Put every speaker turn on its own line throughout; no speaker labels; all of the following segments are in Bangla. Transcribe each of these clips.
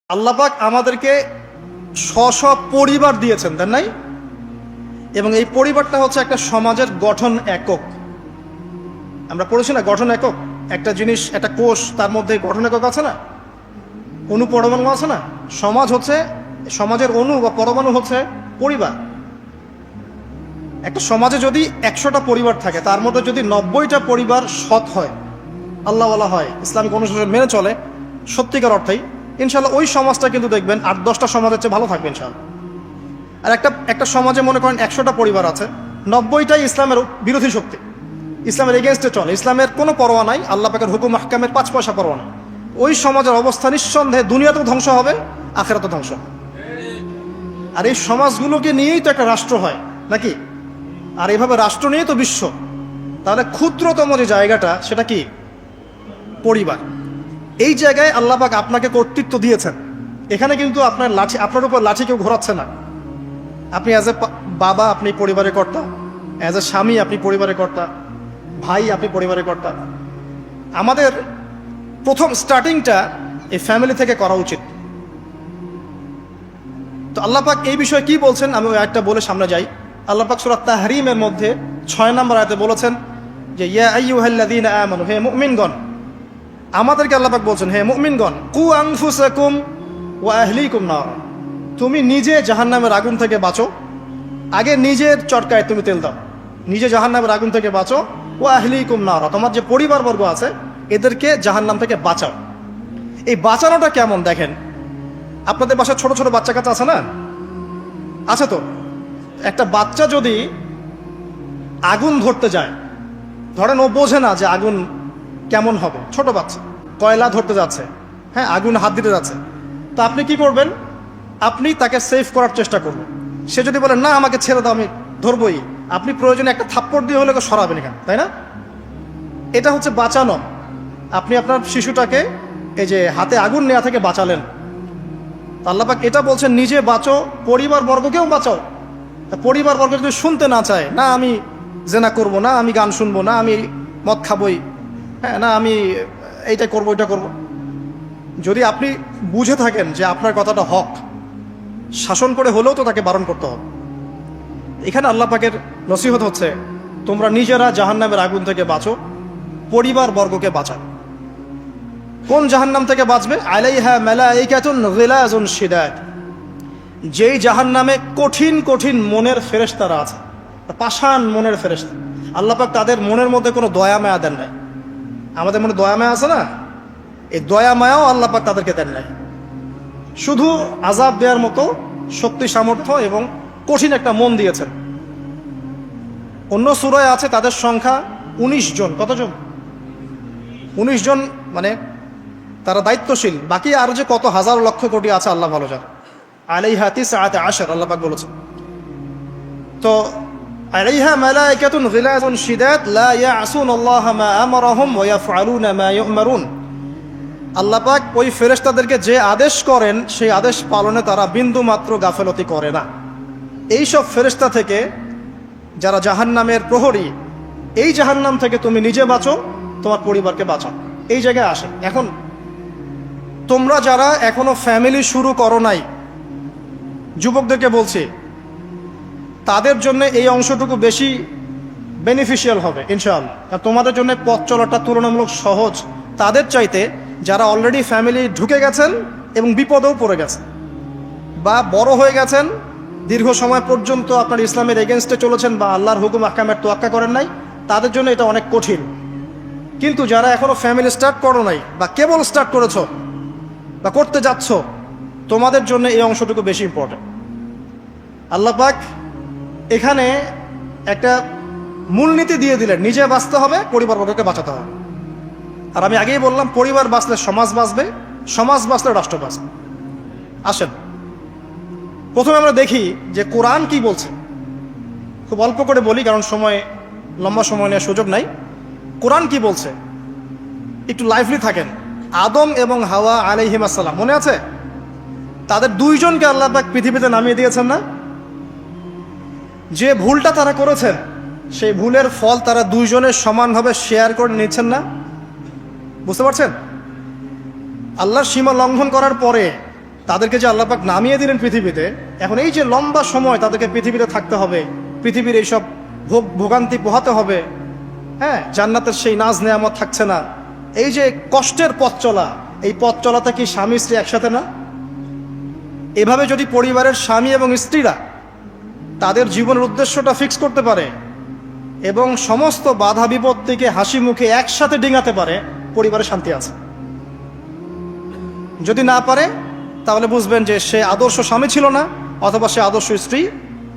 আল্লাহ পাক আমাদেরকে স্ব পরিবার দিয়েছেন, তাই নাই? এবং এই পরিবারটা হচ্ছে একটা সমাজের গঠন একক। আমরা পড়েছি না গঠন একক? একটা জিনিস, একটা কোষ, তার মধ্যে গঠন একক আছে না, অণু পরমাণু আছে না। সমাজ হচ্ছে, সমাজের অণু বা পরমাণু হচ্ছে পরিবার। একটা সমাজে যদি 100টা পরিবার থাকে, তার মধ্যে যদি 90টা পরিবার সৎ হয়, আল্লাহওয়ালা হয়, ইসলামিক অনুশাসন মেনে চলে সত্যিকার অর্থেই, ইনশাল্লাহ ওই সমাজটা কিন্তু দেখবেন 8-10টা সমাজের চেয়ে ভালো থাকবে ইনশাল্লাহ। আর একটা সমাজে মনে করেন 100টা পরিবার আছে, 90টাই ইসলামের বিরোধী শক্তি, ইসলামের এগেনস্টে চলে, ইসলামের কোনো পরোয়া নাই, আল্লাহ পাকের হুকুম আহকামের 5 পয়সা পরোয়া নাই। ওই সমাজের অবস্থা নিঃসন্দেহে দুনিয়াতেও ধ্বংস হবে, আখিরাতেও ধ্বংস হবে। আর এই সমাজগুলোকে নিয়েই তো একটা রাষ্ট্র হয় নাকি? আর এইভাবে রাষ্ট্র নিয়েই তো বিশ্ব। তাহলে ক্ষুদ্রতম যে জায়গাটা, সেটা কি? পরিবার। এই জায়গায় আল্লাহ পাক আপনাকে কর্তৃত্ব দিয়েছেন। এখানে কিন্তু আপনার উপর লাঠি কেউ ঘোরাচ্ছে না। আপনি অ্যাজ এ বাবা আপনি পরিবারের কর্তা, অ্যাজ এ স্বামী আপনি পরিবারের কর্তা, ভাই আপনি পরিবারের কর্তা। আমাদের প্রথম স্টার্টিংটা এই ফ্যামিলি থেকে করা উচিত। তো আল্লাহ পাক এই বিষয়ে কি বলছেন, আমি ওই আয়াতটা বলে সামনে যাই। আল্লাহ পাক সূরা তাহরিমের মধ্যে 6 নম্বর আয়াতে বলেছেন যে ইয়া আইয়ুহাল্লাযীনা আমানু, হে মুমিনগণ। আমাদেরকে আল্লাহ পাক বলছেন, হে মুমিনগণ, কু আনফুসাকুম ওয়া আহলিকুম নার, তুমি নিজে জাহান্নামের আগুন থেকে বাঁচো। আগে নিজের চটকায় তুমি তেল দাও, নিজে জাহান্নামের আগুন থেকে বাঁচো। ওয়া আহলিকুম নার, তোমার যে পরিবারবর্গ আছে এদেরকে জাহান্নাম থেকে বাঁচাও। এই বাঁচানোটা কেমন দেখেন, আপনাদের বাসায় ছোট ছোট বাচ্চা কাচ্চা আছে না? আছে তো। একটা বাচ্চা যদি আগুন ধরতে যায়, ধরেন ও বোঝে না যে আগুন কেমন হবে, ছোট বাচ্চা কয়লা ধরতে যাচ্ছে, হ্যাঁ, আগুন হাত দিতে যাচ্ছে, তো আপনি কি করবেন? আপনি তাকে সেভ করার চেষ্টা করবেন। সে যদি বলে না আমাকে ছেড়ে দাও আমি ধরবই, আপনি প্রয়োজনে একটা থাপ্পড় দিয়ে হলে সরাবেন এখানে, তাই না? এটা হচ্ছে বাঁচানো। আপনি আপনার শিশুটাকে এই যে হাতে আগুন নেওয়া থেকে বাঁচালেন। আল্লাহ পাক এটা বলছেন, নিজে বাঁচো, পরিবার বর্গকেও বাঁচাও। পরিবার বর্গ যদি শুনতে না চায়, না আমি জেনা করব, না আমি গান শুনবো, না আমি মদ খাবই, হ্যাঁ, না আমি এইটা করবো ওইটা করব, যদি আপনি বুঝে থাকেন যে আপনার কথাটা হক, শাসন করে হলেও তো তাকে বারণ করতে হবে। এখানে আল্লাহ পাকের নসিহত হচ্ছে, তোমরা নিজেরা জাহান্নামের আগুন থেকে বাঁচো, পরিবার বর্গকে বাঁচাও। কোন জাহান্নাম থেকে বাঁচবে? আলাইহা মালাইকাতুন গিলাজুন শিদাদ, যেই জাহান্নামে কঠিন কঠিন মনের ফেরেশতারা আছে, পাষাণ মনের ফেরেশতা। আল্লাহ পাক তাদের মনের মধ্যে কোনো দয়া মায়া দেন নাই। আমাদের মনে দয়া মায়া আছে না, এই দয়া মায়াও আল্লাহ পাক তাদেরকে দেন নাই। শুধু আযাব দেওয়ার মতো শক্তি সামর্থ্য এবং কঠিন একটা মন দিয়েছেন। অন্য সূরায় আছে তাদের সংখ্যা 19 জন। কতজন? 19 জন, মানে তারা দায়িত্বশীল। বাকি আর যে কত হাজার লক্ষ কোটি আছে আল্লাহ ভালো জানে। আলাইহা তিসআত আশর, আল্লাহ পাক বলেছেন। তো আলাইহা মালাইকাতুন গিলাজুন শিদাদ লা ইয়াসুনাল্লাহা মা আমারাহুম ওয়া ইয়াফআলুনা মা ইউমারুন। আল্লাহ পাক ওই ফেরেশতাদেরকে যে আদেশ করেন সেই আদেশ পালনে তারা বিন্দু মাত্র গাফেলতি করে না। এই সব ফেরেশতা থেকে যারা জাহান্নামের প্রহরী, এই জাহান্নাম থেকে তুমি নিজে বাঁচো, তোমার পরিবারকে বাঁচাও। এই জায়গায় আসে। এখন তোমরা যারা এখনো ফ্যামিলি শুরু করো নাই, যুবকদেরকে বলছি, তাদের জন্য এই অংশটুকু বেশি বেনিফিশিয়াল হবে ইনশাআল্লাহ। আর তোমাদের জন্য পথ চলাটা তুলনামূলক সহজ তাদের চাইতে যারা অলরেডি ফ্যামিলি ঢুকে গেছেন এবং বিপদেও পড়ে গেছেন, বা বড় হয়ে গেছেন, দীর্ঘ সময় পর্যন্ত আপনার ইসলামের এগেনস্টে চলেছেন, বা আল্লাহর হুকুম আহকামের তোয়াক্কা করেন নাই, তাদের জন্য এটা অনেক কঠিন। কিন্তু যারা এখনো ফ্যামিলি স্টার্ট করো নাই, বা কেবল স্টার্ট করেছো বা করতে যাচ্ছ, তোমাদের জন্য এই অংশটুকু বেশি ইম্পর্টেন্ট। আল্লাহ পাক এখানে একটা মূলনীতি দিয়ে দিলেন, নিজে বাঁচতে হবে, পরিবারবর্গকে বাঁচাতে হবে। আর আমি আগেই বললাম, পরিবার বাঁচলে সমাজ বাঁচবে, সমাজ বাঁচলে রাষ্ট্র বাঁচবে। আসেন প্রথমে আমরা দেখি যে কোরআন কি বলছে। খুব অল্প করে বলি, কারণ লম্বা সময় নেওয়ার সুযোগ নাই। কোরআন কি বলছে একটু লাইভলি থাকেন। আদম এবং হাওয়া আলাইহিম আসসালাম, মনে আছে? তাদের দুইজনকে আল্লাহ পাক পৃথিবীতে নামিয়ে দিয়েছেন না? যে ভুলটা তারা করেছেন, সেই ভুলের ফল তারা দুইজনের সমানভাবে শেয়ার করে নিচ্ছেন না? বুঝতে পারছেন? আল্লাহর সীমা লঙ্ঘন করার পরে তাদেরকে যে আল্লাহ পাক নামিয়ে দিলেন পৃথিবীতে, এখন এই যে লম্বা সময় তাদেরকে পৃথিবীতে থাকতে হবে, পৃথিবীর এইসব ভোগান্তি পোহাতে হবে, হ্যাঁ, জান্নাতের সেই নাজ নেয়ামত থাকছে না, এই যে কষ্টের পথ চলা, এই পথ চলাটা কি স্বামী স্ত্রী একসাথে না? এভাবে যদি পরিবারের স্বামী এবং স্ত্রীরা তাদের জীবনের উদ্দেশ্যটা ফিক্স করতে পারে এবং সমস্ত বাধা বিপত্তিকে হাসি মুখে একসাথে ডিঙাতে পারে, পরিবারে শান্তি আছে। যদি না পারে তাহলে বুঝবেন যে সে আদর্শ স্বামী ছিল না, অথবা সে আদর্শ স্ত্রী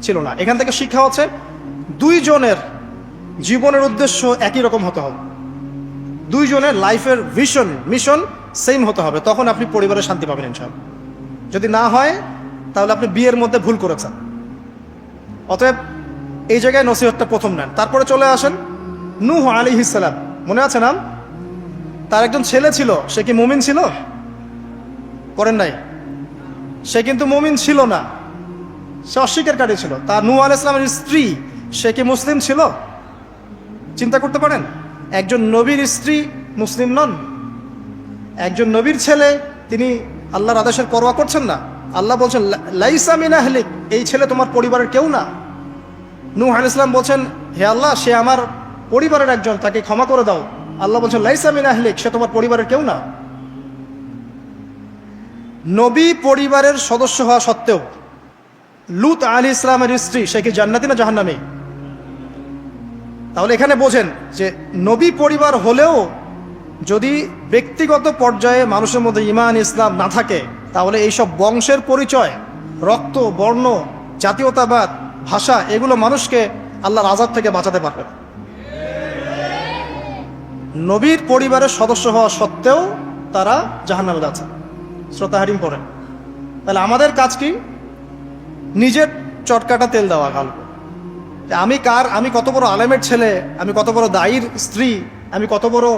ছিল না। এখান থেকে শিক্ষা হচ্ছে দুইজনের জীবনের উদ্দেশ্য একই রকম হতে হবে, দুইজনের লাইফের মিশন সেম হতে হবে, তখন আপনি পরিবারে শান্তি পাবেন ইনশাআল্লাহ। যদি না হয় তাহলে আপনি বিয়ের মধ্যে ভুল করেছেন। অতএব এই জায়গায় নসিহতটা প্রথম নেন। তারপরে চলে আসেন নূহ আলাইহিস সালাম, মনে আছে নাম? তার একজন ছেলে ছিল, সে কি মুমিন ছিল? করেন নাই? সে কিন্তু মুমিন ছিল না, সে অস্বীকারী ছিল। তার নূহ আলাইহিস সালামের স্ত্রী, সে কি মুসলিম ছিল? চিন্তা করতে পারেন, একজন নবীর স্ত্রী মুসলিম নন, একজন নবীর ছেলে, তিনি আল্লাহর আদেশের পরোয়া করছেন না। আল্লাহ বলছেন লাইসা মিন আহলিক, এই ছেলে তোমার পরিবারের কেউ না। নূহ আলাইহিস সালাম বলছেন, হে আল্লাহ, সে আমার পরিবারের একজন, তাকে ক্ষমা করে দাও। আল্লাহ বলছেন লাইসা মিন আহলিক, সে তোমার পরিবারের কেউ না। নবী পরিবারের সদস্য হওয়া সত্ত্বেও লূত আলাইহিস সালামের স্ত্রী, সে কি জান্নাতি না জাহান্নামী? তাহলে এখানে বোঝেন যে নবী পরিবার হলেও যদি ব্যক্তিগত পর্যায়ে মানুষের মধ্যে ঈমান ইসলাম না থাকে, তাহলে এইসব বংশের পরিচয়, রক্ত, বর্ণ, জাতীয়তাবাদ, ভাষা, এগুলো মানুষকে আল্লাহর আযাব থেকে বাঁচাতে পারবে না। নবীর পরিবারের সদস্য হওয়া সত্ত্বেও তারা জাহান্নামে যাচ্ছে। শ্রোতা হারিম পড়েন। তাহলে আমাদের কাজ কি? নিজের চটকাটা তেল দেওয়া গল্প, যে আমি কত বড় আলেমের ছেলে, আমি কত বড় দায়ীর স্ত্রী, আমি কত বড়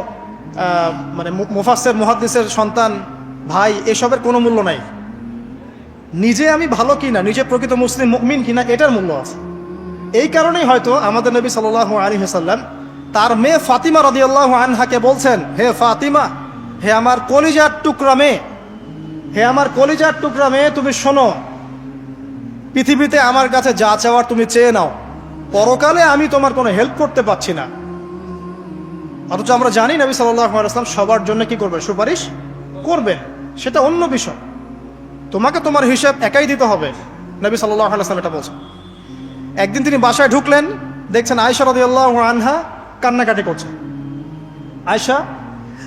মানে মুফাসসির মুহাদ্দিসের সন্তান, ভাই, এসবের কোনো মূল্য নাই। নিজে আমি ভালো কিনা, নিজে প্রকৃত মুসলিম মুমিন কিনা, এটার মূল্য আছে। এই কারণেই হয়তো আমাদের নবী সাল্লাল্লাহু আলাইহি ওয়াসাল্লাম তার মেয়ে ফাতিমা রাদিয়াল্লাহু আনহাকে বলছেন, হে ফাতিমা, হে আমার কলিজার টুকরা মেয়ে, হে আমার কলিজার টুকরা মেয়ে, তুমি শোনো, পৃথিবীতে আমার কাছে যা চাওয়ার তুমি চেয়ে নাও, পরকালে আমি তোমার কোনো হেল্প করতে পারছি না। অথচ আমরা জানি নবী সাল্লাল্লাহু আলাইহি ওয়াসাল্লাম সবার জন্য কি করবেন? সুপারিশ করবেন, সেটা অন্য বিষয়। তোমাকে তোমার হিসাব একাই দিতে হবে, নবী সাল্লাল্লাহু আলাইহি ওয়াসাল্লাম এটা বলছেন। একদিন তিনি বাসায় ঢুকলেন, দেখছেন আয়েশা রাদিয়াল্লাহু আনহা কান্নাকাটি করছে। আয়েশা,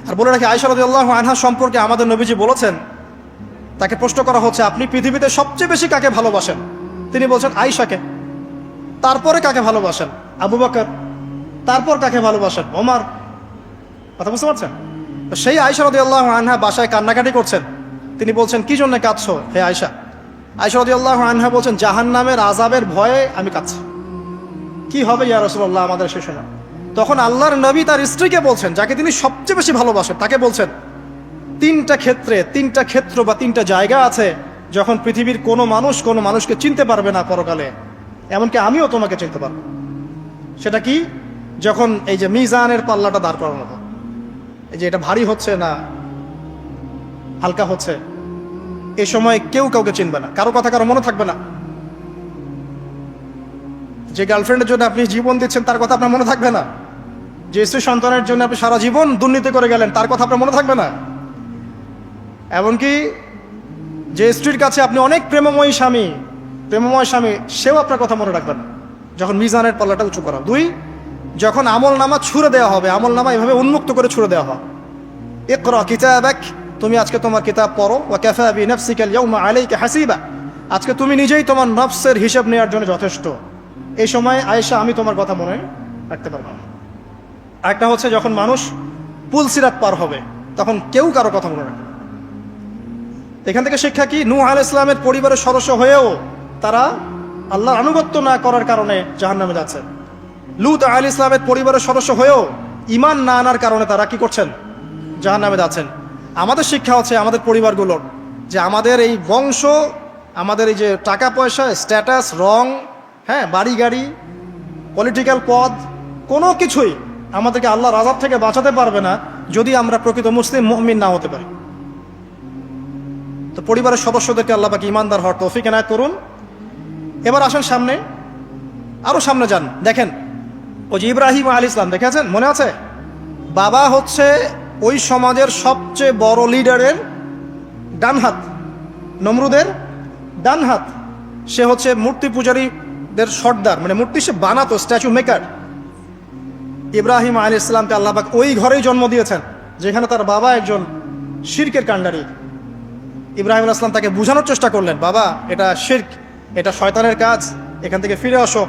আর বলে রাখি, আয়েশা রাদিয়াল্লাহু আনহা সম্পর্কে আমাদের নবীজি বলেছেন, তাকে প্রশ্ন করা হচ্ছে আপনি পৃথিবীতে সবচেয়ে বেশি কাকে ভালোবাসেন? তিনি বলছেন আয়েশাকে। তারপরে কাকে ভালোবাসেন? আবু বকর। তারপর কাকে ভালোবাসেন? ওমর। কথা বুঝতে পারছেন? সেই আয়েশা রাদিয়াল্লাহু আনহা বাসায় কান্নাকাটি করছেন। তিনি বলছেন, কি জন্য কাঁদছো হে আয়েশা? আয়েশা রাদিয়াল্লাহু আনহা বলছেন, জাহান্নামের আযাবের ভয়ে আমি কাঁদছি। কি হবে ইয়া রাসূলুল্লাহ আমাদের সে সময়? তখন আল্লাহর নবী তার স্ত্রীকে বলছেন, যাকে তিনি সবচেয়ে বেশি ভালোবাসেন, তাকে বলছেন, তিনটা ক্ষেত্র বা তিনটা জায়গা আছে যখন পৃথিবীর কোনো মানুষকে চিনতে পারবে না পরকালে, এমনকি আমিও তোমাকে চিনতে পারবো। সেটা কি? যখন এই যে মিজানের পাল্লাটা দাঁড় করানো হবে, এই যে এটা ভারী হচ্ছে না হালকা হচ্ছে, এই সময় কেউ কাউকে চিনবে না, কারো কথা কারো মনে থাকবে না। যে গার্লফ্রেন্ডের জন্য আপনি জীবন দিচ্ছেন তার কথা আপনার মনে থাকবে না। যে স্ত্রী সন্তানের জন্য আপনি সারা জীবন দুর্নীতি করে গেলেন তার কথা আপনার মনে থাকবে না। এমনকি যে স্ত্রীর কাছে আপনি অনেক প্রেমময় স্বামী, সেও আপনার কথা মনে রাখবেন না যখন মিজানের পাল্লাটা উঁচু করা। দুই, যখন আমল নামা ছুড়ে দেওয়া হবে, আমল নামা এভাবে উন্মুক্ত করে ছুড়ে দেওয়া হবে, ইকরা কিতাবাক, তুমি আজকে তোমার কিতাব পড়ো, ওয়া কাফা বিনাফসিকা আল-ইয়াওমা আলাইকা হাসিবা, আজকে তুমি নিজেই তোমার নফসের হিসাব নেওয়ার জন্য যথেষ্ট। এই সময় আয়েশা আমি তোমার কথা মনে রাখতে পারবো না। একটা হচ্ছে যখন মানুষ পুলসিরাত পার হবে, তখন কেউ কারো কথা মনে রাখবে। এখান থেকে শিক্ষা কি? নূহ আলাইহিস সালামের পরিবারের সদস্য হয়েও তারা আল্লাহর আনুগত্য না করার কারণে জাহান্নামে যাচ্ছেন। লূত আলাইহিস সালামের পরিবারের সদস্য হয়েও ঈমান না আনার কারণে তারা কি করছেন? জাহান্নামে যাচ্ছেন। আমাদের শিক্ষা হচ্ছে আমাদের পরিবারগুলোর, যে আমাদের এই বংশ, আমাদের এই যে টাকা পয়সা, স্ট্যাটাস, রং, হ্যাঁ, বাড়ি গাড়ি, পলিটিক্যাল পদ, কোনো কিছুই আমাদেরকে আল্লাহর আযাব থেকে বাঁচাতে পারবে না যদি আমরা প্রকৃত মুসলিম মুমিন না হতে পারি। তো পরিবারের সদস্যদেরকে আল্লাহ পাক ইমানদার হওয়ার তৌফিক এনায়েত করুন। এবার আসেন সামনে, আরো সামনে যান, দেখেন ওই যে ইব্রাহিম আলাইহিস সালাম দেখেছেন, মনে আছে? বাবা হচ্ছে ওই সমাজের সবচেয়ে বড় লিডারের ডান হাত, নমরুদের ডান হাত। সে হচ্ছে মূর্তি পূজারীদের সর্দার, মানে মূর্তি সে বানাতো, স্ট্যাচু মেকার। ইব্রাহিম আলাইহিস সালামকে আল্লাহ পাক ওই ঘরেই জন্ম দিয়েছেন যেখানে তার বাবা একজন শিরকের কাণ্ডারি। ইব্রাহিম আলাইহিস সালাম তাকে বোঝানোর চেষ্টা করলেন, বাবা এটা শিরক, এটা শয়তানের কাজ, এখান থেকে ফিরে আসো,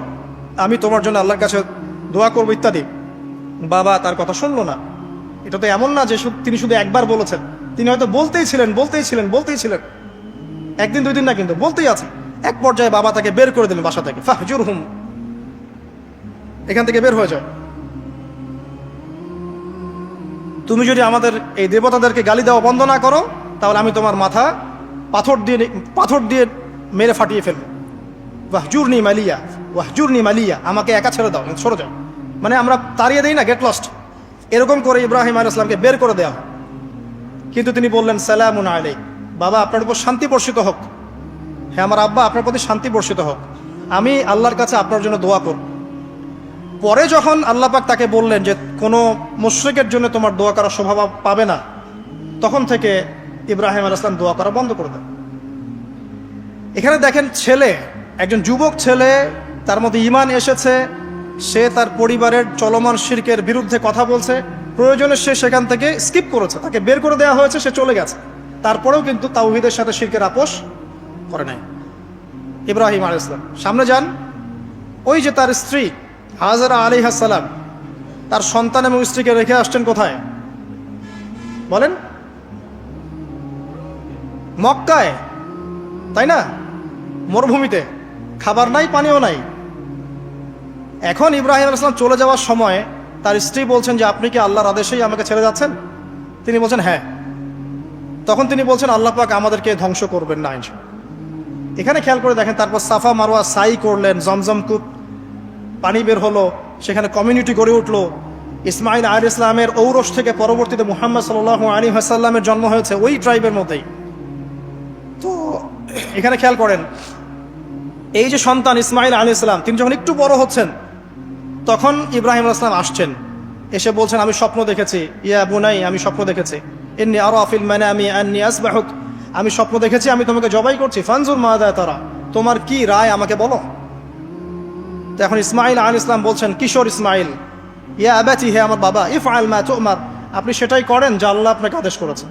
আমি তোমার জন্য আল্লাহর কাছে দোয়া করবো ইত্যাদি। বাবা তার কথা শুনলো না। এটা তো এমন না যে তিনি শুধু একবার বলেছেন, তিনি হয়তো বলতেই ছিলেন, একদিন দুই দিন না, কিন্তু বলতেই আছে। এক পর্যায়ে বাবা তাকে বের করে দিলেন বাসা থেকে, ফাহজুরহুম, এখান থেকে বের হয়ে যায়। তুমি যদি আমাদের এই দেবতাদেরকে গালি দেওয়া বন্ধ না করো তাহলে আমি তোমার মাথা পাথর দিয়ে মেরে ফাটিয়ে ফেলবো। ওয়াহজুরনি মালিয়া, আমাকে একা ছেড়ে দাও, সরে যাও, মানে আমরা তাড়িয়ে দেই না, গেট লস্ট, এরকম করে ইব্রাহিম আলাইহিস সালামকে বের করে দেওয়া। কিন্তু তিনি বললেন, সালামুন আলাইক, বাবা আপনার উপর শান্তি বর্ষিত হোক। হ্যাঁ আমার আব্বা, আপনার প্রতি শান্তি বর্ষিত হোক, আমি আল্লাহর কাছে আপনার জন্য দোয়া করব। পরে যখন আল্লাহ পাক তাকে বললেন যে কোনো মুশরিকের জন্য তোমার দোয়া করার স্বভাব পাবে না, তখন থেকে ইব্রাহিম আলাইহিস সালাম দোয়া করা বন্ধ করে দেন। এখানে দেখেন, ছেলে, একজন যুবক ছেলে, তার মধ্যে ঈমান এসেছে, সে তার পরিবারের চলমান শিরকের বিরুদ্ধে কথা বলছে, প্রয়োজনে সে সেখান থেকে স্কিপ করেছে, তাকে বের করে দেওয়া হয়েছে, সে চলে গেছে, তারপরেও কিন্তু তাওহীদের সাথে শিরকের আপোষ করে নাই ইব্রাহিম আলাইহিস সালাম। সামনে যান, ওই যে তার স্ত্রী হাজেরা আলাইহিস সালাম তার সন্তান এবং স্ত্রীকে রেখে আসছেন কোথায় বলেন? মক্কায়, তাই না? মরুভূমিতে, খাবার নাই, পানিও নাই। এখন ইব্রাহিম আলাইহিস সালাম চলে যাওয়ার সময় তার স্ত্রী বলছেন যে আপনি কি আল্লাহর আদেশেই আমাকে ছেড়ে যাচ্ছেন? তিনি বলছেন হ্যাঁ। তখন তিনি বলছেন আল্লাহ পাক আমাদেরকে ধ্বংস করবেন না ইনশাআল্লাহ। এখানে খেয়াল করে দেখেন, তারপর সাফা মারওয়া সাই করলেন, জমজম কূপ পানি বের হলো, সেখানে কমিউনিটি গড়ে উঠলো। ইসমাইল আলাইহিস সালামের ঔরস থেকে পরবর্তীতে মুহাম্মদ সাল্লাল্লাহু আলাইহি ওয়াসাল্লামের জন্ম হয়েছে ওই ট্রাইবের মধ্যেই। তো এখানে খেয়াল করেন, এই যে সন্তান ইসমাইল আলাইহিস সালাম, তিনি যখন একটু বড় হচ্ছেন তখন ইব্রাহিম আলাইহিস সালাম আসছেন, এসে বলছেন আমি স্বপ্ন দেখেছি, ইয়া বুনাই, আমি স্বপ্ন দেখেছি, ইন্নী আরা ফিল মানামি আন্নী আসবাহুক, আমি স্বপ্ন দেখেছি আমি তোমাকে জবাই করছি, ফানজুর মাযা তারা, তোমার কি রায় আমাকে বলো। তো এখন ইসমাইল আলাইহিস সালাম বলছেন, কিশোর ইসমাইল, ইয়া আবাতি, হে আমার বাবা, ইফআল মা তুমার, আপনি সেটাই করেন যা আল্লাহ আপনাকে আদেশ করেছেন।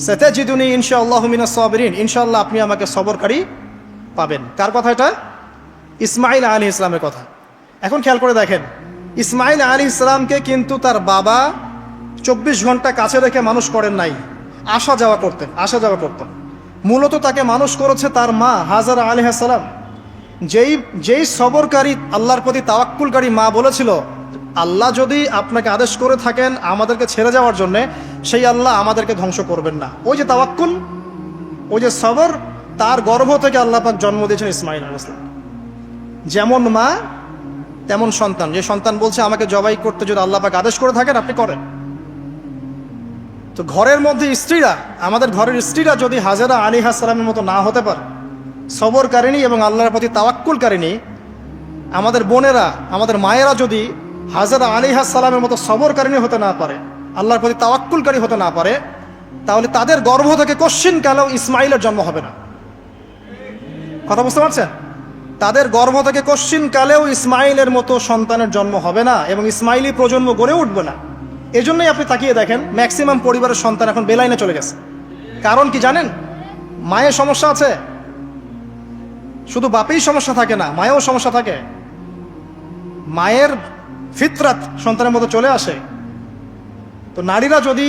সাতাজিদুনি ইনশাআল্লাহু মিনাস সাবিরিন, ইনশাআল্লাহ আপনি আমাকে সবরকারী পাবেন। কার কথা এটা? ইসমাইল আলাইহিস সালামের কথা। এখন খেয়াল করে দেখেন, ইসমাইল আলাইহিস সালামকে কিন্তু তার বাবা 24 ঘন্টা কাছে রেখে মানুষ করেন নাই, আসা যাওয়া করতেন। মূলত তাকে মানুষ করেছে তার মা হাজারা আলাইহিস সালাম, যেই সবরকারী, আল্লাহর প্রতি তাওয়াক্কুলকারী মা বলেছিল, আল্লাহ যদি আপনাকে আদেশ করে থাকেন আমাদেরকে ছেড়ে যাওয়ার জন্যে, সেই আল্লাহ আমাদেরকে ধ্বংস করবেন না। ওই যে তাওয়াক্কুল, ওই যে সবর, তার গর্ভ থেকে আল্লাহ পাক জন্ম দিয়েছেন ইসমাইল আলাইহিস সালাম। যেমন মা তেমন সন্তান, যে সন্তান বলছে আমাকে জবাই করতে যদি আল্লাহ পাক আদেশ করে থাকেন আপনি করেন। তো ঘরের মধ্যে স্ত্রীরা, আমাদের ঘরের স্ত্রীরা যদি হাজেরা আলাইহিস সালামের মতো না হতে পারে, সবরকারিনী এবং আল্লাহর প্রতি তাওয়াক্কুলকারিনী, আমাদের বোনেরা, আমাদের মায়েরা যদি হাজেরা আলাইহিস সালামের মতো সবরকারিনী হতে না পারে, আল্লাহর প্রতি তাওয়াক্কুলকারী হতে না পারে, তাহলে তাদের গর্ভ থেকে কশ্চিন কালেও ইসমাইলের জন্ম হবে না। কথা বুঝতে পারছেন? তাদের গর্ভ থেকে কশ্চিন কালেও ইসমাইলের মতো সন্তানের জন্ম হবে না এবং ইসমাইলি প্রজন্ম গড়ে উঠবে না। এজন্যই আপনি তাকিয়ে দেখেন, ম্যাক্সিমাম পরিবারের সন্তান এখন বেলাইনে চলে গেছে। কারণ কি জানেন? মায়ের সমস্যা আছে। শুধু বাপেই সমস্যা থাকে না, মায়েও সমস্যা থাকে। মায়ের ফিতরাত সন্তানের মতো চলে আসে। তো নারীরা যদি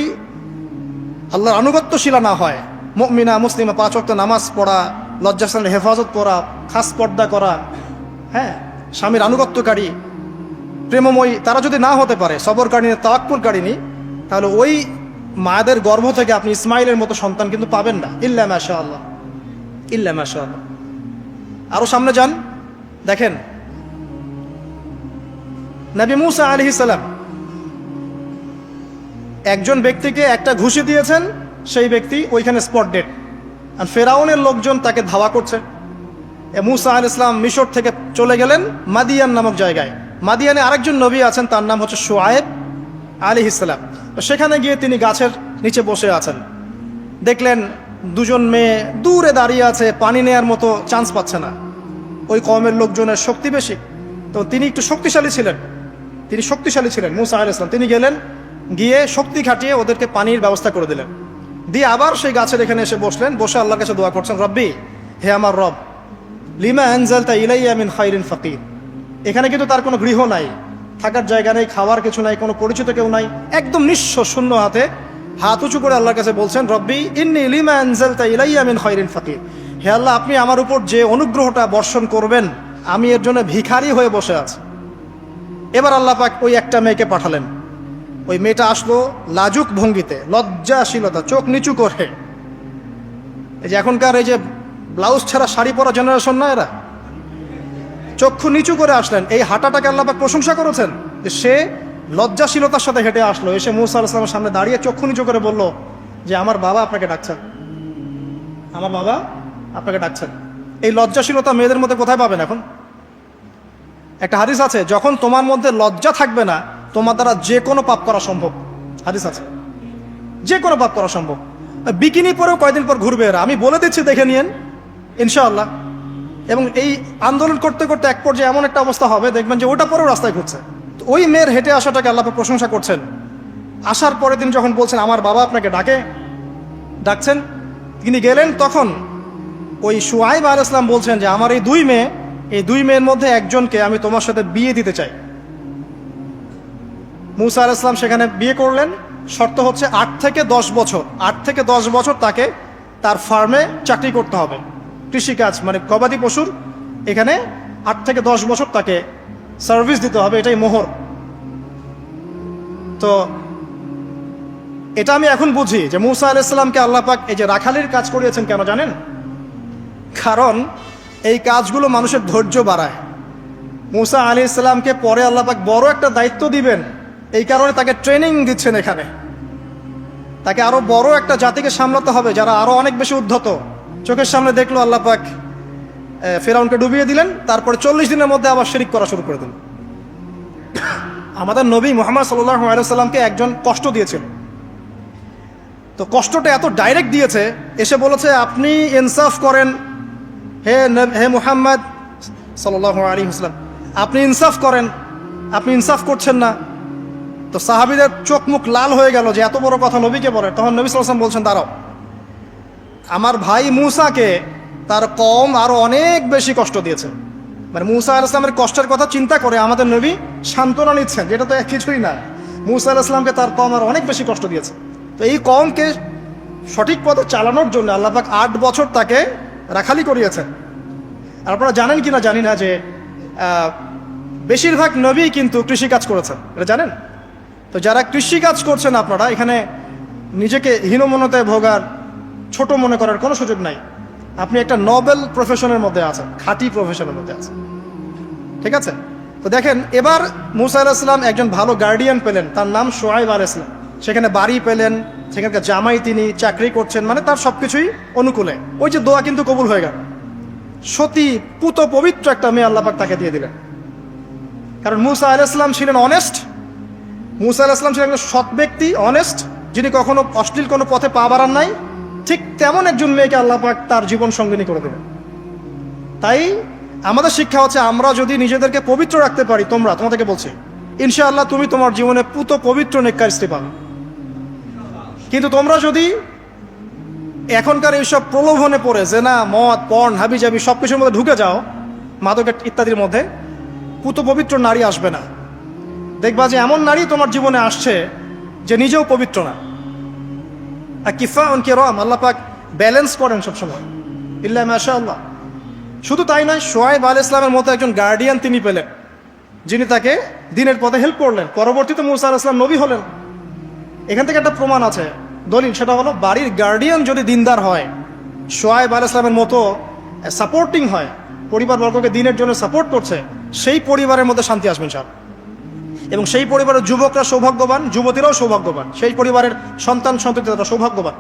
আল্লাহর আনুগত্যশীলা না হয়, মুমিনা মুসলিমা, 5 ওয়াক্ত নামাজ পড়া, লজ্জাস্থানের হেফাজত করা, খাস পর্দা করা, হ্যাঁ, স্বামীর আনুগত্যকারী, প্রেমময়ী, তারা যদি না হতে পারে, সবরকারিনী, তাওয়াক্কুলকারিনী, তাহলে ওই মায়েদের গর্ভ থেকে আপনি ইসমাইলের মতো সন্তান কিন্তু পাবেন না। ইল্লা মাশাআল্লাহ, ইল্লা মাশাআল্লাহ। আরো সামনে যান, দেখেন নবী মুসা আলাইহিস সালাম একজন ব্যক্তিকে একটা ঘুষি দিয়েছেন, সেই ব্যক্তি ওইখানে স্পট ডেড। আর ফেরাউনের লোকজন তাকে ধাওয়া করছে। মুসা আলাইহিস সালাম মিশর থেকে চলে গেলেন মাদিয়ান নামক জায়গায়। মাদিয়ানে আরেকজন নবী আছেন, তার নাম হচ্ছে শুআয়ব আলাইহিস সালাম। তো সেখানে গিয়ে তিনি গাছের নিচে বসে আছেন, দেখলেন দুজন মেয়ে দূরে দাঁড়িয়ে আছে, পানি নেয়ার মতো চান্স পাচ্ছে না। ওই কওমের লোকজনের শক্তি বেশি, তো তিনি একটু শক্তিশালী ছিলেন মুসা আলাইহিস সালাম। তিনি গেলেন, গিয়ে শক্তি খাটিয়ে ওদেরকে পানির ব্যবস্থা করে দিলেন। দিয়ে আবার সেই গাছের এখানে এসে বসলেন, বসে আল্লাহর কাছে দোয়া করছেন, রব্বি, হে আমার রব, লিমা আনজালতা ইলাইয়া মিন খাইরিন ফাকির। এখানে কিন্তু তার কোনো গৃহ নাই, থাকার জায়গা নেই, খাওয়ার কিছু নাই, কোনো পরিচিত কেউ নাই, একদম নিঃস্ব শূন্য হাতে হাত উঁচু করে আল্লাহর কাছে বলছেন, রব্বি ইন্নী লিমা আনজালতা ইলাইয়া মিন খাইরিন ফাকির। হে আল্লাহ, আপনি আমার উপর যে অনুগ্রহটা বর্ষণ করবেন, আমি এর জন্য ভিখারি হয়ে বসে আছি। এবার আল্লাহ পাক ওই একটা মেয়েকে পাঠালেন। ওই মেয়েটা আসলো লাজুক ভঙ্গিতে, লজ্জাশীলতা, চোখ নিচু করে। এই যে এখনকার এই যে ব্লাউজ ছাড়া শাড়ি পরা জেনারেশন না, এরা চক্ষু নিচু করে আসলেন। এই হাঁটাটাকে আল্লাহ পাক প্রশংসা করেছেন যে সে লজ্জাশীলতার সাথে হেঁটে আসলো, এসে মুসা আলাইহিস সালামের সামনে দাঁড়িয়ে চক্ষু নিচু করে বলল যে আমার বাবা আপনাকে ডাকছেন, আমার বাবা আপনাকে ডাকছেন। এই লজ্জাশীলতা মেয়েদের মধ্যে কোথায় পাবেন এখন? একটা হাদিস আছে, যখন তোমার মধ্যে লজ্জা থাকবে না, তোমার দ্বারা যে কোনো পাপ করা সম্ভব। হাদিস আছে, যে কোনো পাপ করা সম্ভব। বিকিনি পরেও কয়দিন পর ঘুরবে এরা, আমি বলে দিচ্ছি, দেখে নিয়েন ইনশাআল্লাহ। এবং এই আন্দোলন করতে করতে এক পর্যায়ে এমন একটা অবস্থা হবে, দেখবেন যে ওটা পরেও রাস্তায় ঘুরছে। তো ওই মেয়ের হেঁটে আসাটাকে আল্লাহ প্রশংসা করছেন। আসার পরের দিন যখন বলছেন আমার বাবা আপনাকে ডাকছেন, তিনি গেলেন, তখন ওই শুআয়ব আলাইহিস সালাম বলছেন যে আমার এই দুই মেয়ের মধ্যে একজনকে আমি তোমার সাথে বিয়ে দিতে চাই। মুসা আলাইহিস সালাম সেখানে বিয়ে করলেন। শর্ত হচ্ছে 8 থেকে 10 বছর তাকে তার ফার্মে চাকরি করতে হবে, কৃষিকাজ মানে গবাদি পশুর, এখানে 8 থেকে 10 বছর তাকে সার্ভিস দিতে হবে, এটাই মোহর। তো এটা আমি এখন বুঝি যে মুসা আলাইহিস সালামকে আল্লাহ পাক এই যে রাখালির কাজ করিয়েছেন কেন জানেন? কারণ এই কাজগুলো মানুষের ধৈর্য বাড়ায়। মুসা আলাইহিস সালামকে পরে আল্লাহ পাক বড় একটা দায়িত্ব দিবেন, এই কারণে তাকে ট্রেনিং দিচ্ছেন এখানে। তাকে আরো বড় একটা জাতিকে সামলাতে হবে যারা আরো অনেক বেশি উদ্ধত। চোখের সামনে দেখলো আল্লাহ পাক ফেরাউনকে ডুবিয়ে দিলেন, তারপরে 40 দিনের মধ্যে আবার শিরিক করা শুরু করে দিলেন। আমাদের নবী মুহাম্মদ সাল্লাল্লাহু আলাইহি সাল্লামকে একজন কষ্ট দিয়েছিল। তো কষ্টটা এত ডাইরেক্ট দিয়েছে, এসে বলেছে আপনি ইনসাফ করেন, হে মুহাম্মদ সাল্লাল্লাহু আলাইহি ওয়াসাল্লাম, আপনি ইনসাফ করেন, আপনি ইনসাফ করছেন না। তো সাহাবীদের চোখ মুখ লাল হয়ে গেল যে এত বড় কথা নবীকে বলে। তখন নবী সাল্লাল্লাহু আলাইহি ওয়াসাল্লাম বলছেন, দাঁড়াও, আমার ভাই মুসাকে তার কওম আরো অনেক বেশি কষ্ট দিয়েছে। মানে মুসা আলাইহিস সালামের কষ্টের কথা চিন্তা করে আমাদের নবী সান্ত্বনা নিচ্ছেন, যেটা তো কিছুই না। মুসা আলাইহিস সালামকে তার কওম আরো অনেক বেশি কষ্ট দিয়েছে। তো এই কওমকে সঠিক পথে চালানোর জন্য আল্লাহ পাক 8 বছর তাকে রাখালি করিয়েছেন। আর আপনারা জানেন কিনা জানি না যে বেশিরভাগ নবী কিন্তু কৃষিকাজ করেছেন, এটা জানেন? তো যারা কৃষিকাজ করছেন আপনারা এখানে নিজেকে হীনমন্যতায় ভোগার, ছোট মনে করার কোনো সুযোগ নাই। আপনি একটা নোবেল প্রফেশনের মধ্যে আছেন, খাঁটি প্রফেশনের মধ্যে আছেন, ঠিক আছে? তো দেখেন, এবার মুসা আলাইহিস সালাম একজন ভালো গার্ডিয়ান পেলেন, তার নাম শুআয়ব আলাইহিস সালাম। সেখানে বাড়ি পেলেন, সেখানকার জামাই, তিনি চাকরি করছেন, মানে তার সবকিছুই অনুকূলে। ওই যে দোয়া কিন্তু কবুল হয়ে গেল। সতী পুত পবিত্র একটা মেয়ে আল্লাহ পাক তাকে দিয়ে দিলেন। কারণ মুসা আলাইহিস সালাম ছিলেন অনেস্ট, মুসা আলাইহিস সালাম ছিলেন একজন সৎ ব্যক্তি, অনেস্ট, যিনি কখনো অশ্লীল কোনো পথে পা বাড়ান নাই। ঠিক তেমন একজন মেয়েকে আল্লাহ পাক তার জীবন সঙ্গিনী করে দেবেন। তাই আমাদের শিক্ষা হচ্ছে, আমরা যদি নিজেদেরকে পবিত্র রাখতে পারি, তোমাদেরকে বলছি, ইনশাআল্লাহ তুমি তোমার জীবনে পুত পবিত্র নেককার স্ত্রী পাবে। কিন্তু তোমরা যদি এখনকার এইসব প্রলোভনে পড়ে জেনা, মদ, পর্ন, হাবিজাবি সব কিছুর মধ্যে ঢুকে যাও, মাদক ইত্যাদির মধ্যে, পুত পবিত্র নারী আসবে না। দেখবা যে এমন নারী তোমার জীবনে আসছে যে নিজেও পবিত্র না। আর কিফাউন কিরাম, আল্লাহ পাক ব্যালেন্স করেন সবসময়, ইল্লা মাশাআল্লাহ। শুধু তাই নয়, শুআয়ব আলাইহিস সালামের মতো একজন গার্ডিয়ান তিনি পেলেন, যিনি তাকে দিনের পথে হেল্প করলেন। পরবর্তীতে মুসা আলাইহিস সালাম নবী হলেন। এখান থেকে একটা প্রমাণ আছে, দলিল, সেটা হলো বাড়ির গার্ডিয়ান যদি দিনদার হয়, শুআয়ব আলাইহিস সালামের মতো সাপোর্টিং হয়, পরিবারবর্গকে দিনের জন্য সাপোর্ট করছে, সেই পরিবারের মধ্যে শান্তি আসবে ইনশাআল্লাহ। এবং সেই পরিবারের যুবকরা সৌভাগ্যবান, যুবতীরাও সৌভাগ্যবান, সেই পরিবারের সন্তান সন্ততিরা সৌভাগ্যবান।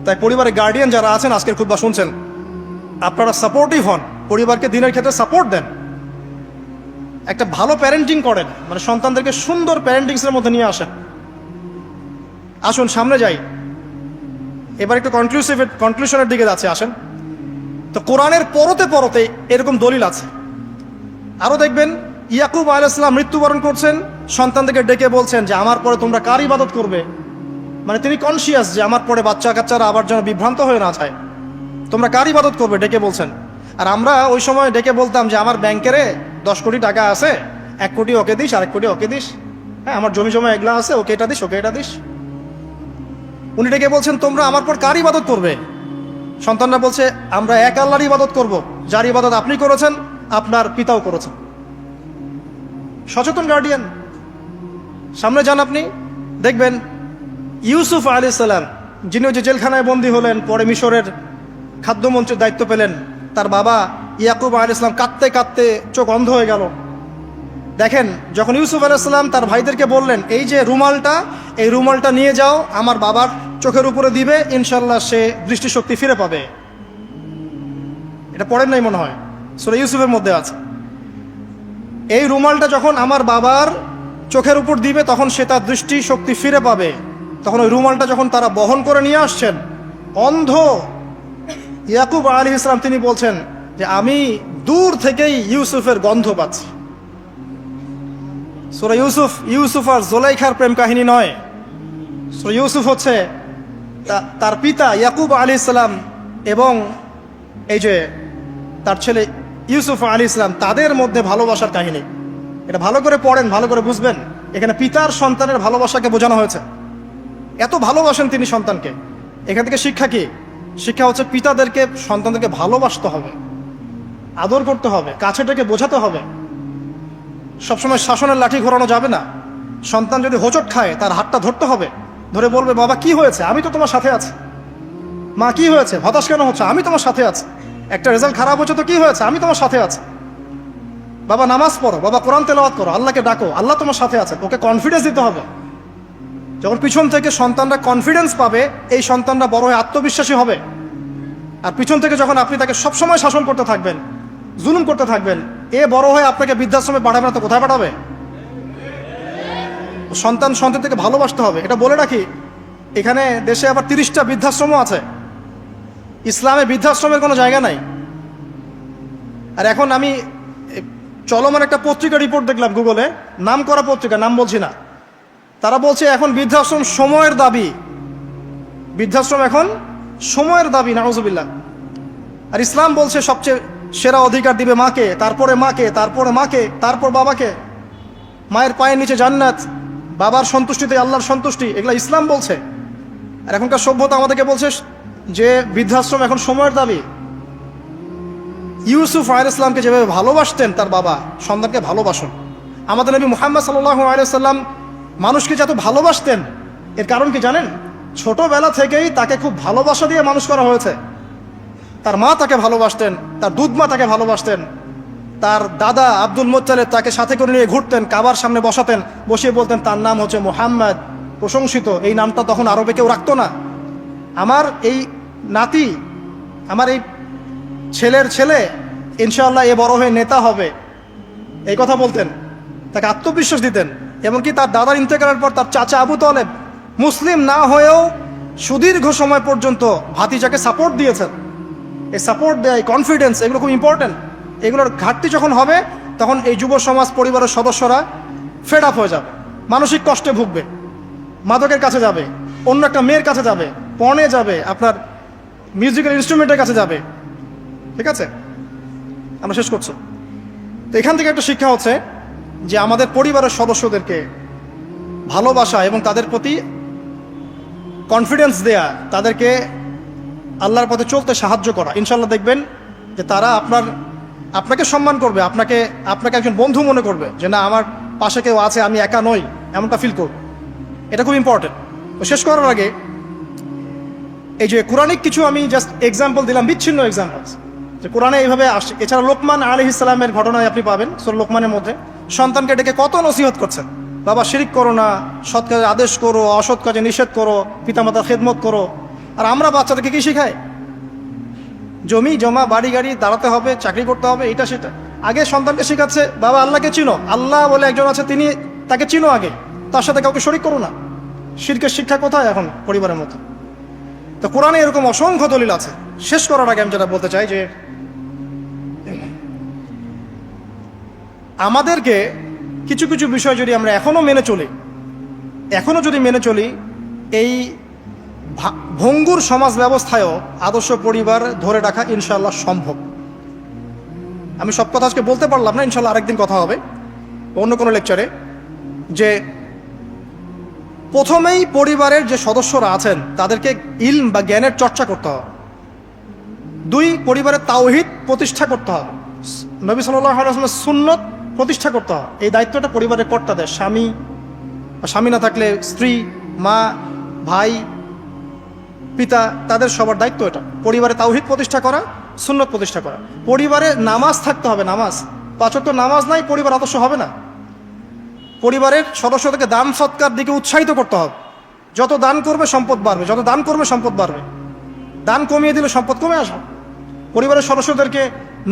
তাই পরিবারের গার্ডিয়ান যারা আছেন আজকের খুতবা শুনছেন, আপনারা সাপোর্টিভ হন, পরিবারকে দিনের ক্ষেত্রে সাপোর্ট দেন, একটা ভালো প্যারেন্টিং করেন, মানে সন্তানদেরকে সুন্দর প্যারেন্টিংসের মধ্যে নিয়ে আসেন। আসুন সামনে যাই, এবার একটু কনক্লুশনের দিকে যাচ্ছে, আসেন। তো কোরআনের পরতে পরতে এরকম দলিল আছে। আরও দেখবেন ইয়াকুব আলাইহিস সালাম মৃত্যুবরণ করছেন, সন্তানদেরকে ডেকে বলছেন যে আমার পরে তোমরা কার ইবাদত করবে, মানে তিনি কনসিয়াস যে আমার পরে বাচ্চা কাচ্চারা আবার যেন বিভ্রান্ত হয়ে না যায়, তোমরা কার ইবাদত করবে ডেকে বলছেন। আর আমরা ওই সময় ডেকে বলতাম যে আমার ব্যাংকেরে 10 কোটি টাকা আছে, 1 কোটি ওকে দিস, 1 কোটি ওকে দিস, হ্যাঁ আমার জমি জমা এগুলা আছে, ওকে এটা দিস, ওকে এটা দিস। উনি ডেকে বলছেন তোমরা আমার পর কার ইবাদত করবে। সন্তানরা বলছে আমরা এক আল্লাহর ইবাদত করব, যার ইবাদত আপনি করেছেন, আপনার পিতাও করেছেন। সচেতন গার্ডিয়ান। সামনে যান, আপনি দেখবেন ইউসুফ আলাইহিস সালাম, যিনি ওই যে জেলখানায় বন্দী হলেন, পরে মিশরের খাদ্যমন্ত্রীর দায়িত্ব পেলেন, তার বাবা ইয়াকুব আলাইহিস সালাম কাঁদতে কাঁদতে চোখ অন্ধ হয়ে গেল। দেখেন যখন ইউসুফ আলাইহিস সালাম তার ভাইদেরকে বললেন এই যে রুমালটা, এই রুমালটা নিয়ে যাও আমার বাবার চোখের উপরে দিবে, ইনশাল্লাহ সে দৃষ্টিশক্তি ফিরে পাবে। এটা পড়েন নাই মনে হয়, সূরা ইউসুফের মধ্যে আছে। এই রুমালটা যখন আমার বাবার চোখের উপর দিবে তখন সে তার দৃষ্টিশক্তি ফিরে পাবে। তখন ওই রুমালটা যখন তারা বহন করে নিয়ে আসছেন, অন্ধ ইয়াকুব আলাইহিস সালাম তিনি বলছেন যে আমি দূর থেকেই ইউসুফের গন্ধ পাচ্ছি। সূরা ইউসুফ আর জুলাইখার প্রেম কাহিনী নয়। সূরা ইউসুফ হচ্ছে তার পিতা ইয়াকুব আলাইহিস সালাম এবং এই যে তার ছেলে ইউসুফ আলাইহিস সালাম, তাদের মধ্যে ভালোবাসার কাহিনী। এটা ভালো করে পড়েন, ভালো করে বুঝবেন। এখানে পিতার সন্তানের ভালোবাসাকে বোঝানো হয়েছে। এত ভালোবাসেন তিনি সন্তানকে। এখান থেকে শিক্ষা কি? শিক্ষা হচ্ছে পিতাদেরকে সন্তানদেরকে ভালোবাসতে হবে, আদর করতে হবে, কাছে থেকে বোঝাতে হবে। সবসময় শাসনের লাঠি ঘোরানো যাবে না। সন্তান যদি হোঁচট খায় তার হাতটা ধরতে হবে, ধরে বলবে বাবা কি হয়েছে, আমি তো তোমার সাথে আছি। মা কি হয়েছে, হতাশ কেন হচ্ছে, আমি তোমার সাথে আছি। একটা রেজাল্ট খারাপ হচ্ছে তো কি হয়েছে, আমি তোমার সাথে আছি। বাবা নামাজ পড়ো, বাবা কোরআন তেলাওয়াত করো, আল্লাহকে ডাকো, আল্লাহ তোমার সাথে আছে। ওকে কনফিডেন্স দিতে হবে। যখন পিছন থেকে সন্তানরা কনফিডেন্স পাবে, এই সন্তানরা বড় হয়ে আত্মবিশ্বাসী হবে। আর পিছন থেকে যখন আপনি তাকে সবসময় শাসন করতে থাকবেন, জুলুম করতে থাকবেন, এ বড় হয়ে আপনাকে বৃদ্ধাশ্রমে পাঠাবে না তো কোথায় পাঠাবে? সন্তানকে ভালোবাসতে হবে। এটা বলে রাখি, এখানে দেশে আবার 30টা বৃদ্ধাশ্রমও আছে। ইসলামে বৃদ্ধাশ্রমের কোনো জায়গা নাই। আর এখন আমি চলমান একটা পত্রিকা রিপোর্ট দেখলাম গুগলে, নাম করা পত্রিকা, নাম বলছি না। তারা বলছে এখন বৃদ্ধাশ্রম সময়ের দাবি। বৃদ্ধাশ্রম এখন সময়ের দাবি, নাউজুবিল্লাহ। আর ইসলাম বলছে সবচেয়ে সেরা অধিকার দিবে মাকে, তারপরে মাকে, তারপরে মাকে, তারপর বাবাকে। মায়ের পায়ের নিচে জান্নাত, বাবার সন্তুষ্টিতে আল্লাহর সন্তুষ্টি, এগুলো ইসলাম বলছে। আর এখনকার সভ্যতা আমাদেরকে বলছে যে বৃদ্ধাশ্রম এখন সময়ের দাবি। ইউসুফ আলাইহিস সালামকে যেভাবে ভালোবাসতেন তার বাবা, সন্তানকে ভালোবাসুন। আমাদের নবী মুহাম্মদ সাল্লাল্লাহু আলাইহি সাল্লাম মানুষকে যত ভালোবাসতেন, এর কারণ কি জানেন? ছোটবেলা থেকেই তাকে খুব ভালোবাসা দিয়ে মানুষ করা হয়েছে। তার মা তাকে ভালোবাসতেন, তার দুধমা তাকে ভালোবাসতেন, তার দাদা আব্দুল মুত্তালিব তাকে সাথে করে নিয়ে ঘুরতেন, কাবার সামনে বসাতেন, বসিয়ে বলতেন তার নাম হচ্ছে মুহাম্মদ, প্রশংসিত। এই নামটা তখন আরবে কেউ রাখতো না। আমার এই নাতি, আমার এই ছেলের ছেলে ইনশাআল্লাহ এ বড় হয়ে নেতা হবে, এই কথা বলতেন। তাকে আত্মবিশ্বাস দিতেন। এমনকি তার দাদার ইন্তেকালের পর তার চাচা আবু তালেব মুসলিম না হয়েও সুদীর্ঘ সময় পর্যন্ত ভাতিজাকে সাপোর্ট দিয়েছেন। এই সাপোর্ট দেয়, কনফিডেন্স, এগুলো খুব ইম্পর্টেন্ট। এগুলোর ঘাটতি যখন হবে তখন এই যুব সমাজ, পরিবারের সদস্যরা ফেড আপ হয়ে যাবে, মানসিক কষ্টে ভুগবে, মাদকের কাছে যাবে, অন্য একটা মেয়ের কাছে যাবে, পর্নে যাবে, আপনার মিউজিক্যাল ইনস্ট্রুমেন্টের কাছে যাবে। ঠিক আছে, আমরা শেষ করছি। তো এখান থেকে একটা শিক্ষা হচ্ছে যে আমাদের পরিবারের সদস্যদেরকে ভালোবাসা এবং তাদের প্রতি কনফিডেন্স দেয়া, তাদেরকে আল্লাহর পথে চলতে সাহায্য করা। ইনশাল্লাহ দেখবেন যে তারা আপনাকে সম্মান করবে, আপনাকে একজন বন্ধু মনে করবে, যে না আমার পাশে কেউ আছে, আমি একা নই, এমনটা ফিল করবে। এটা খুব ইম্পর্টেন্ট। তো শেষ করার আগে এই যে কোরআনিক কিছু আমি জাস্ট এক্সাম্পল দিলাম, বিচ্ছিন্ন এক্সাম্পল যে কোরআনে এইভাবে আসে। এছাড়া লোকমান আলাইহিস সালামের ঘটনায় আপনি পাবেন সূরা লোকমানের মধ্যে। সন্তানকে ডেকে কত নসিহত করছেন, বাবা শিরিক করো না, সৎ কাজে আদেশ করো, অসৎ কাজে নিষেধ করো, পিতামাতার খেদমত করো। আর আমরা বাচ্চাদেরকে কি শেখাই? জমি জমা, বাড়ি গাড়ি, দাঁড়াতে হবে, চাকরি করতে হবে, এটা সেটা। আগে সন্তানকে শেখাচ্ছে বাবা আল্লাহকে চিনো, আল্লাহ বলে একজন আছে, তিনি, তাকে চিনো আগে, তার সাথে কাউকে শরীক করো না। শিরকের শিক্ষা কোথায় এখন পরিবারের মতো? তো কোরআনে এরকম অসংখ্য দলিল আছে। শেষ করার আগে আমি যেটা বলতে চাই যে আমাদেরকে কিছু কিছু বিষয় যদি আমরা এখনো যদি মেনে চলি, এই ভঙ্গুর সমাজ ব্যবস্থায়ও আদর্শ পরিবার ধরে রাখা ইনশাআল্লাহ সম্ভব। আমি সব কথা আজকে বলতে পারলাম না, ইনশাআল্লাহ আরেকদিন কথা হবে অন্য কোনো লেকচারে। যে প্রথমেই পরিবারের যে সদস্যরা আছেন তাদেরকে ইলম বা জ্ঞানের চর্চা করতে হবে। 2, পরিবারের তাওহীদ প্রতিষ্ঠা করতে হবে, নবী সাল্লাল্লাহু আলাইহি ওয়াসাল্লামের সুন্নত প্রতিষ্ঠা করতে হবে। এই দায়িত্বটা পরিবারের কর্তাদের, স্বামী না থাকলে স্ত্রী, মা, ভাই, পিতা, তাদের সবার দায়িত্ব এটা। পরিবারে তাওহীদ প্রতিষ্ঠা করা, সুন্নত প্রতিষ্ঠা করা। পরিবারে নামাজ থাকতে হবে, নামাজ, 5 ওয়াক্ত নামাজ নাই পরিবার আদর্শ হবে না। পরিবারের সদস্যদেরকে দান সৎকার দিকে উৎসাহিত করতে হবে। যত দান করবে সম্পদ বাড়বে, যত দান করবে সম্পদ বাড়বে। দান কমিয়ে দিলে সম্পদ কমে আসবে। পরিবারের সদস্যদেরকে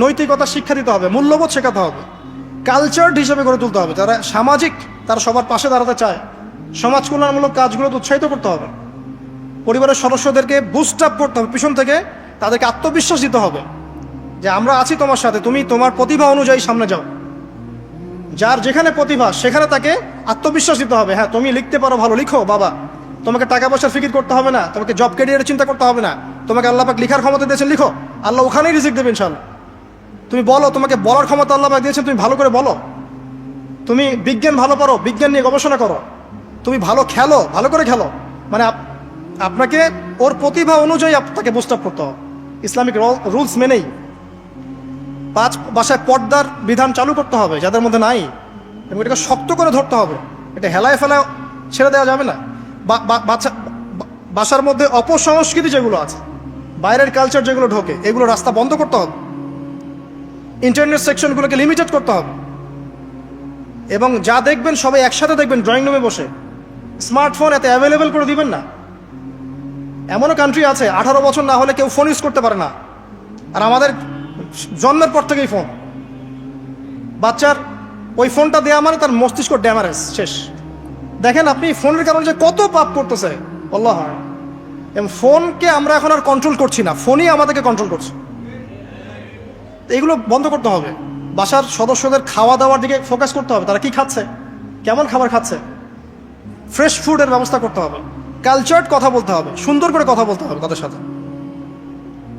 নৈতিকতা শিক্ষা দিতে হবে, মূল্যবোধ শেখাতে হবে, কালচার্ড হিসেবে গড়ে তুলতে হবে। যারা সামাজিক, তারা সবার পাশে দাঁড়াতে চায়, সমাজ কল্যাণমূলক কাজগুলোতে উৎসাহিত করতে হবে। পরিবারের সদস্যদেরকে বুস্ট আপ করতে হবে, পিছন থেকে তাদেরকে আত্মবিশ্বাস দিতে হবে যে আমরা আছি তোমার সাথে, তুমি তোমার প্রতিভা অনুযায়ী সামনে যাও। যার যেখানে প্রতিভা সেখানে তাকে আত্মবিশ্বাস দিতে হবে। হ্যাঁ, তুমি লিখতে পারো, ভালো লিখো বাবা, তোমাকে টাকা পয়সার ফিকির করতে হবে না, তোমাকে জব ক্যারিয়ারের চিন্তা করতে হবে না, তোমাকে আল্লাহ পাক লিখার ক্ষমতা দিয়েছেন, লিখো, আল্লাহ ওখানেই রিজিক দেবেন ইনশাআল্লাহ। তুমি বলো, তোমাকে বলার ক্ষমতা আল্লাহ পাক দিয়েছেন, তুমি ভালো করে বলো। তুমি বিজ্ঞান ভালো পারো, বিজ্ঞান নিয়ে গবেষণা করো। তুমি ভালো খেলো, ভালো করে খেলো। মানে আপনাকে ওর প্রতিভা অনুযায়ী আপনাকে বুস্ট আপ করতে হবে, ইসলামিক রুলস মেনেই। 5, বাসায় পর্দার বিধান চালু করতে হবে যাদের মধ্যে নাই, এবং এটাকে শক্ত করে ধরতে হবে। এটা হেলায় ফেলায় ছেড়ে দেওয়া যাবে না। বাসার মধ্যে অপসংস্কৃতি যেগুলো আছে, বাইরের কালচার যেগুলো ঢোকে, এগুলো রাস্তা বন্ধ করতে হবে। ইন্টারনেট সেকশনগুলোকে লিমিটেড করতে হবে। এবং যা দেখবেন সবাই একসাথে দেখবেন, ড্রয়িং রুমে বসে। স্মার্টফোন এত অ্যাভেলেবেল করে দিবেন না। এমনও কান্ট্রি আছে 18 বছর না হলে কেউ ফোন ইউজ করতে পারে না, আর আমাদের জন্মের পর থেকেই ফোন। বাচ্চার ওই ফোনটা দেওয়া মানে তার মস্তিষ্ক ড্যামারেজ, শেষ। দেখেন আপনি ফোনের কারণে যে কত পাপ করতেছে আল্লাহ। এবং ফোনকে আমরা এখন আর কন্ট্রোল করছি না, ফোনই আমাদেরকে কন্ট্রোল করছে। এগুলো বন্ধ করতে হবে। বাসার সদস্যদের খাওয়া দাওয়ার দিকে ফোকাস করতে হবে, তারা কি খাচ্ছে, কেমন খাবার খাচ্ছে, ফ্রেশ ফুডের ব্যবস্থা করতে হবে। কালচার্ড কথা বলতে হবে, সুন্দর করে কথা বলতে হবে তাদের সাথে।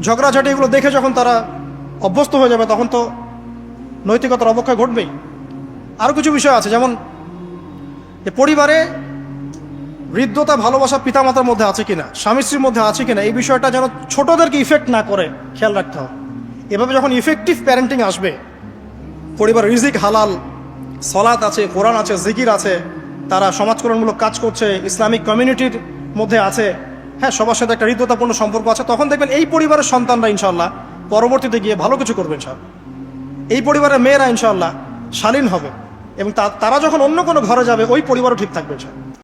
ঝগড়াঝাটি এগুলো দেখে যখন তারা অভ্যস্ত হয়ে যাবে, তখন তো নৈতিকতার অবক্ষয় ঘটবেই। আরও কিছু বিষয় আছে, যেমন যে পরিবারে হৃদ্যতা, ভালোবাসা পিতামাতার মধ্যে আছে কিনা, স্বামী স্ত্রীর মধ্যে আছে কিনা, এই বিষয়টা যেন ছোটদেরকে ইফেক্ট না করে খেয়াল রাখতে হবে। এভাবে যখন ইফেক্টিভ প্যারেন্টিং আসবে, পরিবার রিজিক হালাল, সলাত আছে, কোরআন আছে, জিকির আছে, তারা সমাজকল্যাণমূলক কাজ করছে, ইসলামিক কমিউনিটির মধ্যে আছে, হ্যাঁ, সবার সাথে একটা হৃদ্যতাপূর্ণ সম্পর্ক আছে, তখন দেখবেন এই পরিবারের সন্তানরা ইনশাআল্লাহ পরবর্তীতে গিয়ে ভালো কিছু করবে ইনশাআল্লাহ। এই পরিবারের মেয়েরা ইনশাআল্লাহ শালীন হবে, এবং তারা যখন অন্য কোনো ঘরে যাবে ওই পরিবারও ঠিক থাকবে ইনশাআল্লাহ।